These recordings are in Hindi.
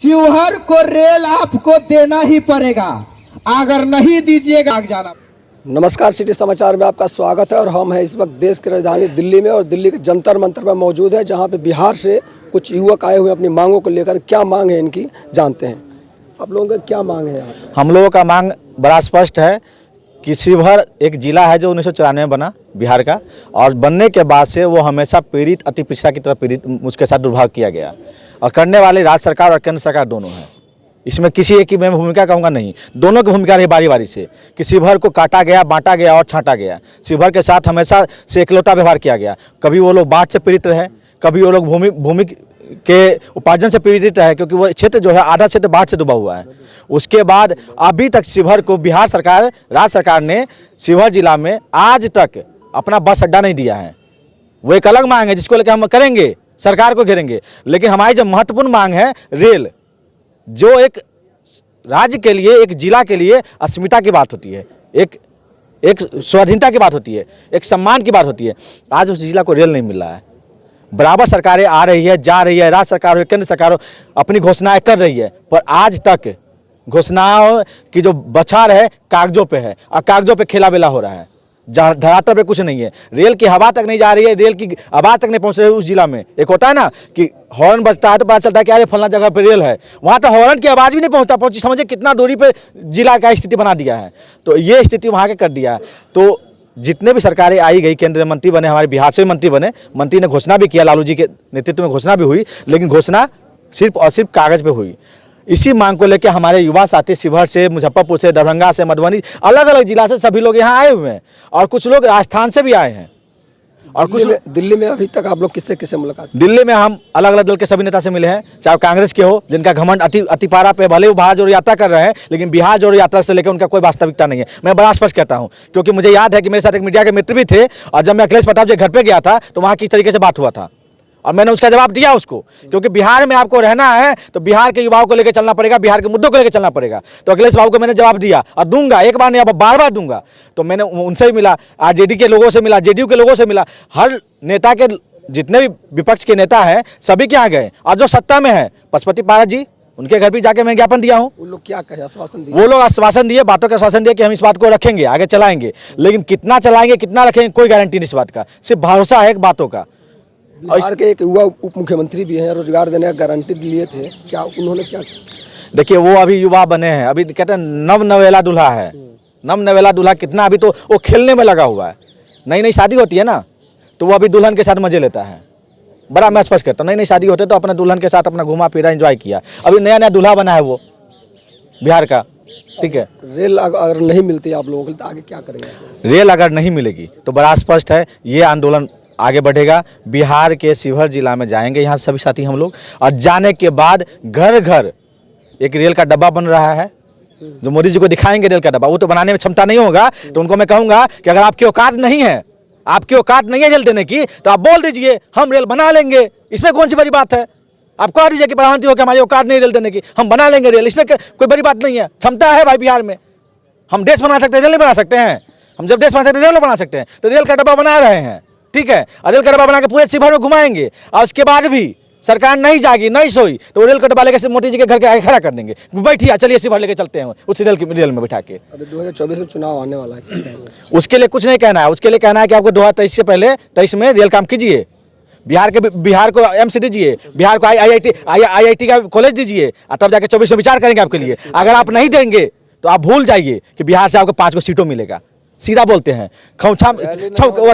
शिवहर को रेल आपको देना ही पड़ेगा, अगर नहीं दीजिएगा आग जाना। नमस्कार, सिटी समाचार में आपका स्वागत है। और हम हैं इस वक्त देश की राजधानी दिल्ली में और दिल्ली के जंतर मंतर पर मौजूद है, जहां पे बिहार से कुछ युवक आए हुए अपनी मांगों को लेकर। क्या मांग है इनकी, जानते हैं। आप लोगों का क्या मांग है? हम लोगों का मांग बड़ा स्पष्ट है कि शिवहर एक जिला है जो 1994 में बना बिहार का, और बनने के बाद से वो हमेशा पीड़ित, अति पिछड़ा की तरह पीड़ित, उसके साथ दुर्भाव किया गया, और करने वाले राज्य सरकार और केंद्र सरकार दोनों हैं। इसमें किसी एक की मैं भूमिका कहूँगा नहीं, दोनों की भूमिका रही बारी बारी से कि शिवहर को काटा गया, बांटा गया और छांटा गया। शिवहर के साथ हमेशा से एकलौता व्यवहार किया गया। कभी वो लोग बाढ़ से पीड़ित रहे, कभी वो लोग भूमि के उपार्जन से पीड़ित है, क्योंकि वो क्षेत्र जो है आधा क्षेत्र बाढ़ से डूबा हुआ है। उसके बाद अभी तक शिवहर को बिहार सरकार, राज्य सरकार ने शिवहर जिला में आज तक अपना बस अड्डा नहीं दिया है। वो एक अलग मांग है जिसको लेकर हम करेंगे, सरकार को घेरेंगे। लेकिन हमारी जो महत्वपूर्ण मांग है रेल, जो एक राज्य के लिए, एक जिला के लिए अस्मिता की बात होती है, एक स्वाधीनता की बात होती है, एक सम्मान की बात होती है। आज उस जिला को रेल नहीं मिल रहा है। बराबर सरकारें आ रही है, जा रही है, राज्य सरकार हो, केंद्र सरकार हो, अपनी घोषणाएं कर रही है, पर आज तक घोषणाओं की जो बछार है कागजों पे है, और कागजों पे खेला बेला हो रहा है, जहाँ धरातल पे कुछ नहीं है। रेल की हवा तक नहीं जा रही है, रेल की आवाज़ तक नहीं पहुँच रही है उस जिला में। एक होता है ना कि हॉर्न बजता है तो पता चलता है कि अरे फलना जगह पे रेल है, वहाँ तो हॉर्न की आवाज़ भी नहीं पहुँची, समझिए कितना दूरी पे जिला का स्थिति बना दिया है। तो ये स्थिति वहाँ के कर दिया है। तो जितने भी सरकारें आई गई, केंद्रीय मंत्री बने, हमारे बिहार से मंत्री बने, मंत्री ने घोषणा भी किया, लालू जी के नेतृत्व में घोषणा भी हुई, लेकिन घोषणा सिर्फ और सिर्फ कागज़ पे हुई। इसी मांग को लेकर हमारे युवा साथी शिवहर से, मुजफ्फरपुर से, दरभंगा से, मधुबनी, अलग अलग जिला से सभी लोग यहाँ आए हुए हैं, और कुछ लोग राजस्थान से भी आए हैं। और कुछ दिल्ली में अभी तक आप लोग किससे किससे मुलाकात? दिल्ली में हम अलग अलग दल के सभी नेता से मिले हैं, चाहे कांग्रेस के हो, जिनका घमंड अतिपारा पे, भले वो बाहर जोड़ो यात्रा कर रहे हैं, लेकिन बिहार जोड़ो यात्रा से लेकर उनका कोई वास्तविकता नहीं है। मैं बड़ा स्पष्ट कहता हूं, क्योंकि मुझे याद है कि मेरे साथ एक मीडिया के मित्र भी थे, और जब मैं अखिलेश प्रताप जी घर पे गया था तो वहाँ किस तरीके से बात हुआ था, और मैंने उसका जवाब दिया उसको। क्योंकि बिहार में आपको रहना है तो बिहार के युवाओं को लेकर चलना पड़ेगा, बिहार के मुद्दों को लेकर चलना पड़ेगा। तो अखिलेश बाबू को मैंने जवाब दिया, और दूंगा, एक बार नहीं, अब बार बार दूंगा। तो मैंने उनसे भी मिला, आरजेडी के लोगों से मिला, जेडीयू के लोगों से मिला, हर नेता के, जितने भी विपक्ष के नेता हैं सभी के यहाँ गए, और जो सत्ता में है पशुपति पारस जी, उनके घर भी जाके मैं ज्ञापन दिया हूँ। वो लोग क्या कहे, आश्वासन दिए? वो लोग आश्वासन दिए, बातों का आश्वासन दिया कि हम इस बात को रखेंगे, आगे चलाएंगे, लेकिन कितना चलाएंगे, कितना रखेंगे, कोई गारंटी नहीं इस बात का, सिर्फ भरोसा है एक बातों का। बिहार के एक युवा उप मुख्यमंत्री भी हैं, रोजगार देने का गारंटी लिए थे, क्या उन्होंने क्या? देखिए, वो अभी युवा बने हैं, अभी कहते हैं नव नवेला दूल्हा है। नव नवेला दूल्हा कितना, अभी तो वो खेलने में लगा हुआ है। नई नई शादी होती है ना, तो वो अभी दुल्हन के साथ मजे लेता है। बड़ा मैं स्पष्ट करता हूँ, नई नई शादी होते तो अपने दुल्हन के साथ अपना घुमा फिरा एंजॉय किया। अभी नया नया दूल्हा बना है वो बिहार का, ठीक है। रेल अगर नहीं मिलती आप लोगों को तो आगे क्या करेंगे? रेल अगर नहीं मिलेगी तो बड़ा स्पष्ट है, ये आंदोलन आगे बढ़ेगा। बिहार के शिवहर जिला में जाएंगे यहाँ सभी साथी हम लोग, और जाने के बाद घर घर एक रेल का डब्बा बन रहा है, जो मोदी जी को दिखाएंगे रेल का डब्बा। वो तो बनाने में क्षमता नहीं होगा, तो उनको मैं कहूँगा कि अगर आपकी औकात नहीं है, आपकी औकात नहीं है रेल देने की, तो आप बोल दीजिए हम रेल बना लेंगे। इसमें कौन सी बड़ी बात है? आप कह दीजिए कि प्रधानमंत्री हो कि हमारी औकात नहीं रेल देने की, हम बना लेंगे रेल, इसमें कोई बड़ी बात नहीं है। क्षमता है भाई बिहार में, हम देश बना सकते हैं, रेल नहीं बना सकते हैं? हम जब देश बना सकते हैं रेल बना सकते हैं, तो रेल का डब्बा बना रहे हैं, ठीक है। और रेल का डब्बा बना के पूरे शिवहर में घुमाएंगे, और उसके बाद भी सरकार नहीं जागी, नहीं सोई, तो रेल का डब्बा लेकर मोदी जी के घर के आगे खड़ा कर देंगे, बैठिए चलिए शिवहर लेके चलते हैं उस रेल में बैठा के। अभी 2024 में चुनाव आने वाला है, उसके लिए कुछ नहीं कहना है। उसके लिए कहना है कि आपको 2023 से पहले 23 में रेल काम कीजिए, बिहार को एम्स दीजिए, बिहार को IIT का कॉलेज दीजिए, और तब जाके 24 में विचार करेंगे आपके लिए। अगर आप नहीं देंगे तो आप भूल जाइए कि बिहार से आपको 5 को सीटों मिलेगा। सीधा बोलते हैं,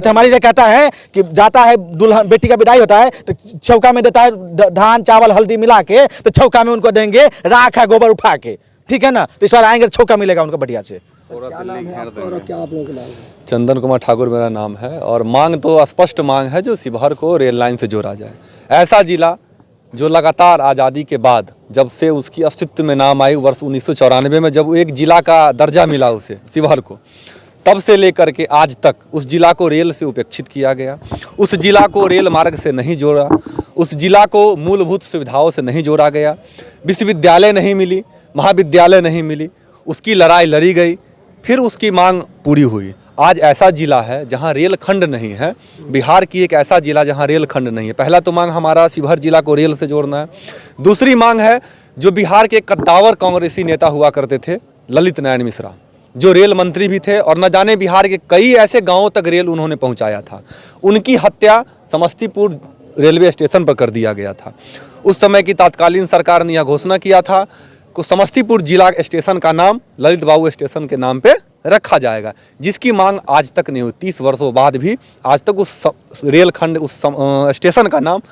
हमारी ये कहता है कि जाता है दुल्हन, बेटी का विदाई होता है तो चौका में देता है धान चावल हल्दी मिला के, तो चौका में उनको देंगे राख है गोबर उठा के, ठीक है ना। तो इस बार आएंगे चौका मिलेगा उनको बढ़िया से। क्या नाम है आपका और क्या आप लोगों का नाम है? चंदन कुमार ठाकुर मेरा नाम है, और मांग तो स्पष्ट मांग है, जो शिवहर को रेल लाइन से जोड़ा जाए। ऐसा जिला जो लगातार आज़ादी के बाद, जब से उसकी अस्तित्व में नाम आई वर्ष 1994 में, जब एक जिला का दर्जा मिला उसे शिवहर को, तब से लेकर के आज तक उस जिला को रेल से उपेक्षित किया गया। उस जिला को रेल मार्ग से नहीं जोड़ा, उस जिला को मूलभूत सुविधाओं से नहीं जोड़ा गया। विश्वविद्यालय नहीं मिली, महाविद्यालय नहीं मिली, उसकी लड़ाई लड़ी गई, फिर उसकी मांग पूरी हुई। आज ऐसा जिला है जहां रेल खंड नहीं है, बिहार की एक ऐसा जिला जहां रेल खंड नहीं है। पहला तो मांग हमारा शिवहर जिला को रेल से जोड़ना है। दूसरी मांग है जो बिहार के कद्दावर कांग्रेसी नेता हुआ करते थे ललित नारायण मिश्रा, जो रेल मंत्री भी थे और न जाने बिहार के कई ऐसे गांवों तक रेल उन्होंने पहुंचाया था, उनकी हत्या समस्तीपुर रेलवे स्टेशन पर कर दिया गया था। उस समय की तत्कालीन सरकार ने यह घोषणा किया था कि समस्तीपुर जिला स्टेशन का नाम ललित बाबू स्टेशन के नाम पे रखा जाएगा, जिसकी मांग आज तक नहीं हुई। 30 वर्षों बाद भी आज तक उस रेलखंड उस स्टेशन का नाम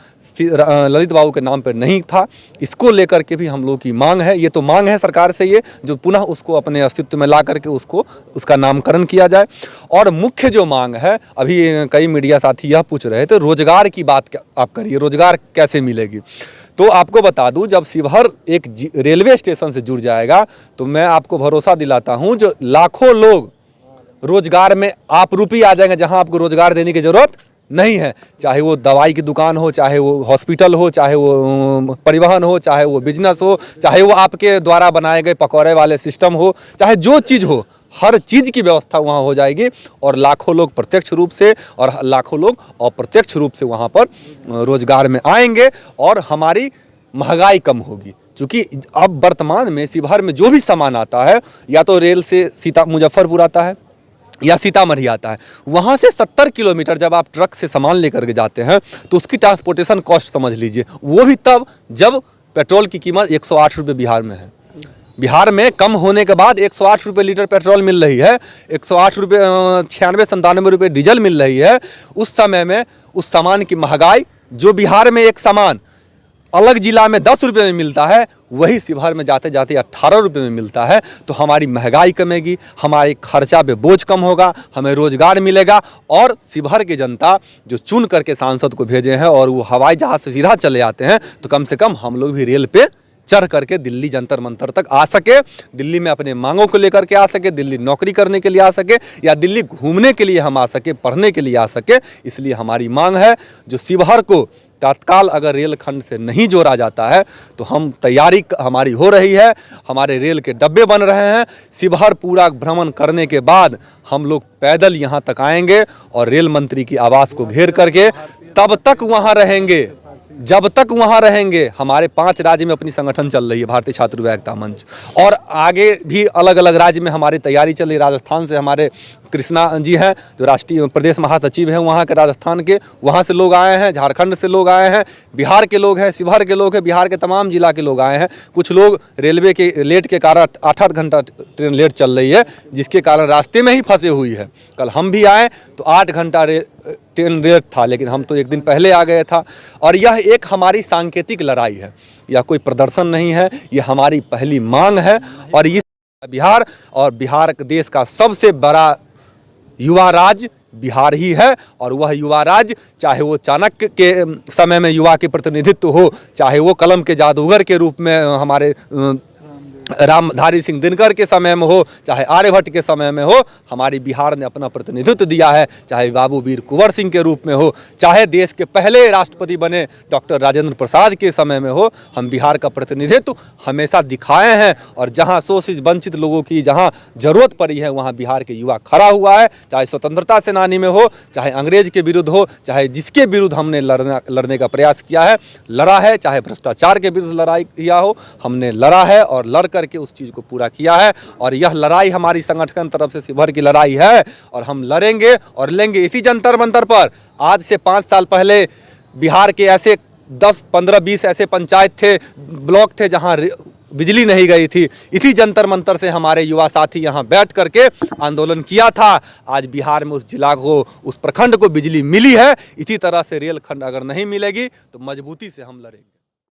ललित बाबू के नाम पर नहीं था। इसको लेकर के भी हम लोग की मांग है, ये तो मांग है सरकार से ये जो पुनः उसको अपने अस्तित्व में ला करके उसका नामकरण किया जाए। और मुख्य जो मांग है, अभी कई मीडिया साथी यह पूछ रहे थे रोजगार की बात आप करिए, रोजगार कैसे मिलेगी। तो आपको बता दूं, जब शिवहर एक रेलवे स्टेशन से जुड़ जाएगा तो मैं आपको भरोसा दिलाता हूं जो लाखों लोग रोजगार में आप रूपी आ जाएंगे, जहां आपको रोजगार देने की जरूरत नहीं है। चाहे वो दवाई की दुकान हो, चाहे वो हॉस्पिटल हो, चाहे वो परिवहन हो, चाहे वो बिजनेस हो, चाहे वो आपके द्वारा बनाए गए पकौड़े वाले सिस्टम हो, चाहे जो चीज़ हो, हर चीज़ की व्यवस्था वहाँ हो जाएगी और लाखों लोग प्रत्यक्ष रूप से और लाखों लोग अप्रत्यक्ष रूप से वहाँ पर रोजगार में आएंगे और हमारी महंगाई कम होगी। क्योंकि अब वर्तमान में शिवहर में जो भी सामान आता है या तो रेल से मुजफ्फरपुर आता है या सीतामढ़ी आता है, वहाँ से 70 किलोमीटर जब आप ट्रक से सामान लेकर के जाते हैं तो उसकी ट्रांसपोर्टेशन कॉस्ट समझ लीजिए, वो भी तब जब पेट्रोल की कीमत 108 रुपये बिहार में है। बिहार में कम होने के बाद 108 रुपये लीटर पेट्रोल मिल रही है, 108 रुपये 96-97 रुपये डीजल मिल रही है। उस समय में उस सामान की महंगाई, जो बिहार में एक सामान अलग जिला में 10 रुपये में मिलता है, वही शिवहर में जाते जाते 18 रुपये में मिलता है। तो हमारी महंगाई कमेगी, हमारे खर्चा पे बोझ कम होगा, हमें रोजगार मिलेगा और शिवहर की जनता जो चुन करके सांसद को भेजे हैं और वो हवाई जहाज से सीधा चले आते हैं, तो कम से कम हम लोग भी रेल पे चढ़ करके दिल्ली जंतर मंतर तक आ सके, दिल्ली में अपने मांगों को लेकर के आ सके, दिल्ली नौकरी करने के लिए आ सके या दिल्ली घूमने के लिए हम आ सके, पढ़ने के लिए आ सके। इसलिए हमारी मांग है जो शिवहर को तत्काल अगर रेल खंड से नहीं जोड़ा जाता है तो हम तैयारी हमारी हो रही है, हमारे रेल के डब्बे बन रहे हैं। शिवहर पूरा भ्रमण करने के बाद हम लोग पैदल यहाँ तक आएंगे और रेल मंत्री की आवास को घेर करके तब तक वहाँ रहेंगे जब तक वहाँ रहेंगे। हमारे 5 राज्य में अपनी संगठन चल रही है, भारतीय छात्र युवा एकता मंच, और आगे भी अलग अलग राज्य में हमारी तैयारी चल रही है। राजस्थान से हमारे कृष्णा जी हैं जो राष्ट्रीय प्रदेश महासचिव हैं वहाँ के, राजस्थान के, वहाँ से लोग आए हैं, झारखंड से लोग आए हैं, बिहार के लोग हैं, शिवहर के लोग हैं, बिहार के तमाम जिला के लोग आए हैं। कुछ लोग रेलवे के लेट के कारण 8-8 घंटा ट्रेन लेट चल रही है, जिसके कारण रास्ते में ही फंसे हुई है। कल हम भी आए तो 8 घंटा ट्रेन लेट था, लेकिन हम तो एक दिन पहले आ गए था। और यह एक हमारी सांकेतिक लड़ाई है, यह कोई प्रदर्शन नहीं है, यह हमारी पहली मांग है। और इस बिहार और बिहार देश का सबसे बड़ा युवा राज्य बिहार ही है। और वह युवा राज्य, चाहे वो चाणक्य के समय में युवा के प्रतिनिधित्व हो, चाहे वो कलम के जादूगर के रूप में हमारे रामधारी सिंह दिनकर के समय में हो, चाहे आर्यभट्ट के समय में हो, हमारी बिहार ने अपना प्रतिनिधित्व दिया है। चाहे बाबू वीर कुंवर सिंह के रूप में हो, चाहे देश के पहले राष्ट्रपति बने डॉक्टर राजेंद्र प्रसाद के समय में हो, हम बिहार का प्रतिनिधित्व हमेशा दिखाए हैं। और जहां शोषित वंचित लोगों की जहां जरूरत पड़ी है, वहां बिहार के युवा खड़ा हुआ है। चाहे स्वतंत्रता सेनानी में हो, चाहे अंग्रेज के विरुद्ध हो, चाहे जिसके विरुद्ध हमने लड़ने का प्रयास किया है, लड़ा है, चाहे भ्रष्टाचार के विरुद्ध लड़ाई किया हो, हमने लड़ा है और लड़ करके उस चीज़ को पूरा किया है। और यह लड़ाई हमारी संगठन तरफ से शिवहर की लड़ाई है और हम लड़ेंगे और लेंगे। इसी जंतर मंतर पर आज से 5 साल पहले बिहार के ऐसे 10, 15, 20 ऐसे पंचायत थे, ब्लॉक थे जहां बिजली नहीं गई थी। इसी जंतर मंतर से हमारे युवा साथी यहाँ बैठ करके आंदोलन किया था। आज बिहार में उस जिला को, उस प्रखंड को बिजली मिली है। इसी तरह से रेल खंड अगर नहीं मिलेगी तो मजबूती से हम लड़ेंगे।